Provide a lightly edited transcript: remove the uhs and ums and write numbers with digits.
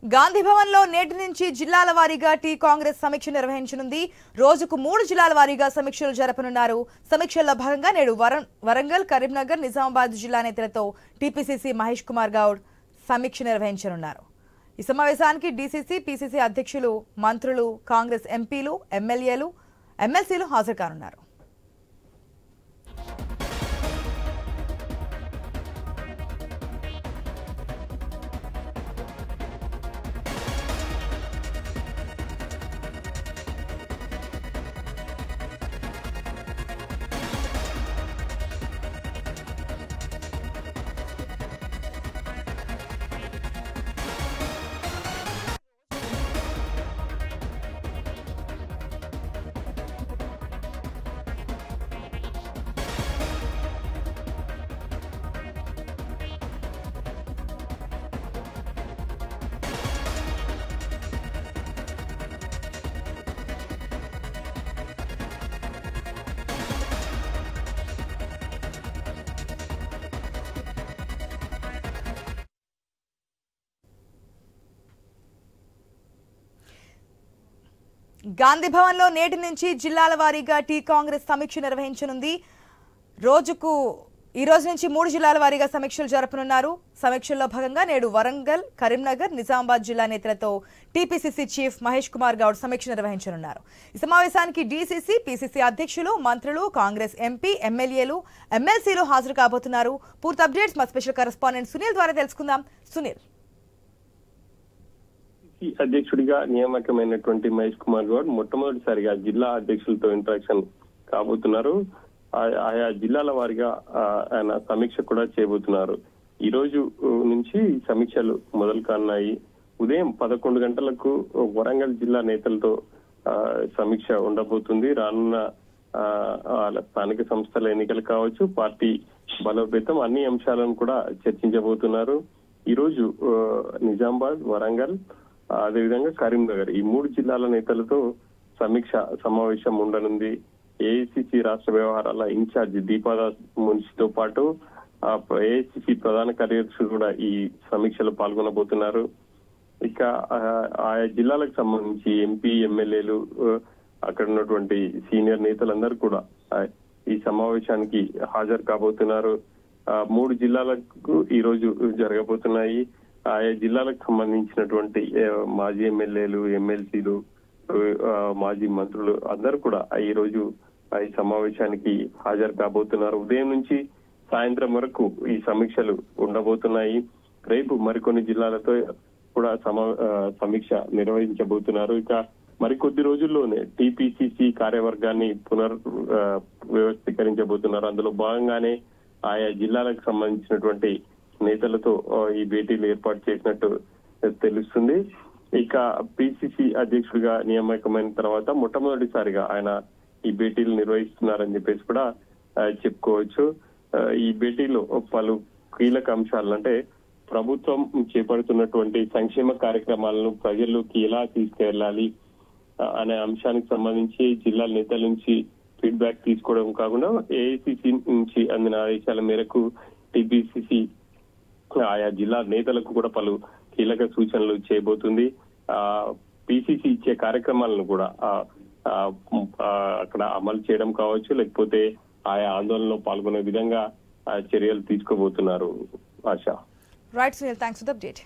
గాంధీ భవన్ లో నేటి నుంచి జిల్లాల వారీగా టీ కాంగ్రెస్ సమీక్ష నిర్వహించనుంది. రోజుకు 3 జిల్లాల వారీగా సమీక్షలు జరపనున్నారు. సమీక్షల్లో భాగంగా నేడు వరంగల్, కరీంనగర్, నిజామాబాద్ జిల్లా నేతలతో టీపీసీసీ మహేష్ కుమార్ గౌడ్ సమీక్ష నిర్వహించనున్నారు. ఈ సమావేశానికి డీసీసీ, పీసీసీ అధ్యక్షులు, మంత్రులు, కాంగ్రెస్ ఎంపీలు, ఎమ్మెల్యేలు, ఎమ్మెల్సీలు హాజరు కానున్నారు. గాంధీ భవన్ లో నేటి నుంచి జిల్లాల వారీగా టీ కాంగ్రెస్ సమీక్ష నిర్వహించనుంది. ఈ రోజు నుంచి 3 జిల్లాల వారీగా సమీక్షలు జరపనున్నారు. సమీక్షల్లో భాగంగా నేడు వరంగల్, కరీంనగర్, నిజామాబాద్ జిల్లా నేతలతో టీపీసీసీ చీఫ్ మహేష్ కుమార్ గౌడ్ సమీక్ష నిర్వహించనున్నారు. ఈ సమావేశానికి డీసీసీ, పీసీసీ అధ్యక్షులు, మంత్రులు, కాంగ్రెస్ ఎంపీ, ఎమ్మెల్యేలు, ఎమ్మెల్సీలు హాజరు కాబోతున్నారు. పూర్తి అప్డేట్స్ మా స్పెషల్ కరెస్పాండెంట్ సునీల్ ద్వారా తెలుసుకుందాం. సునీల్. అధ్యక్షుడిగా నియామకమైనటువంటి మహేష్ కుమార్ గౌడ్ మొట్టమొదటిసారిగా జిల్లా అధ్యక్షులతో ఇంటరాక్షన్ కాబోతున్నారు. ఆయా జిల్లాల వారిగా ఆయన సమీక్ష కూడా చేయబోతున్నారు. ఈ రోజు నుంచి సమీక్షలు మొదలు కానున్నాయి. ఉదయం 11 గంటలకు వరంగల్ జిల్లా నేతలతో సమీక్ష ఉండబోతుంది. రానున్న స్థానిక సంస్థల ఎన్నికలు కావచ్చు, పార్టీ బలోపేతం, అన్ని అంశాలను కూడా చర్చించబోతున్నారు. ఈ రోజు నిజామాబాద్, వరంగల్, అదేవిధంగా కరీంనగర్, ఈ 3 జిల్లాల నేతలతో సమీక్ష సమావేశం ఉండనుంది. ఏఐసిసి రాష్ట్ర వ్యవహారాల ఇన్ఛార్జ్ దీపాదాస్ మున్షితో పాటు ఏఐసిసి ప్రధాన కార్యదర్శి కూడా ఈ సమీక్షలో పాల్గొనబోతున్నారు. ఇక ఆయా జిల్లాలకు సంబంధించి ఎంపీ, ఎమ్మెల్యేలు, అక్కడ ఉన్నటువంటి సీనియర్ నేతలందరూ కూడా ఈ సమావేశానికి హాజరు కాబోతున్నారు. 3 జిల్లాలకు ఈ రోజు జరగబోతున్నాయి. ఆయా జిల్లాలకు సంబంధించినటువంటి మాజీ ఎమ్మెల్యేలు, ఎమ్మెల్సీలు, మాజీ మంత్రులు అందరూ కూడా ఈ రోజు ఈ సమావేశానికి హాజరు కాబోతున్నారు. ఉదయం నుంచి సాయంత్రం వరకు ఈ సమీక్షలు ఉండబోతున్నాయి. రేపు మరికొన్ని జిల్లాలతో కూడా సమీక్ష నిర్వహించబోతున్నారు. ఇక మరికొద్ది రోజుల్లోనే టీపీసీసీ కార్యవర్గాన్ని వ్యవస్థీకరించబోతున్నారు. అందులో భాగంగానే ఆయా జిల్లాలకు సంబంధించినటువంటి నేతలతో ఈ భేటీలు ఏర్పాటు చేసినట్టు తెలుస్తుంది. ఇక పీసీసీ అధ్యక్షుడిగా నియామకమైన తర్వాత మొట్టమొదటిసారిగా ఆయన ఈ భేటీలు నిర్వహిస్తున్నారని చెప్పేసి కూడా చెప్పుకోవచ్చు. ఈ భేటీలో పలు కీలక అంశాలు, అంటే ప్రభుత్వం చేపడుతున్నటువంటి సంక్షేమ కార్యక్రమాలను ప్రజల్లోకి ఎలా తీసుకెళ్లాలి అనే అంశానికి సంబంధించి జిల్లా నేతల నుంచి ఫీడ్బ్యాక్ తీసుకోవడం కాకుండా ఏఐసిసి నుంచి అందిన ఆదేశాల మేరకు టీపీసీసీ ఆయా జిల్లా నేతలకు కూడా పలు కీలక సూచనలు చేయబోతుంది. పీసీసీ ఇచ్చే కార్యక్రమాలను కూడా అక్కడ అమలు చేయడం కావచ్చు, లేకపోతే ఆయా ఆందోళనలో పాల్గొనే విధంగా చర్యలు తీసుకోబోతున్నారు. ఆశ. Right Sunil, thanks for the update.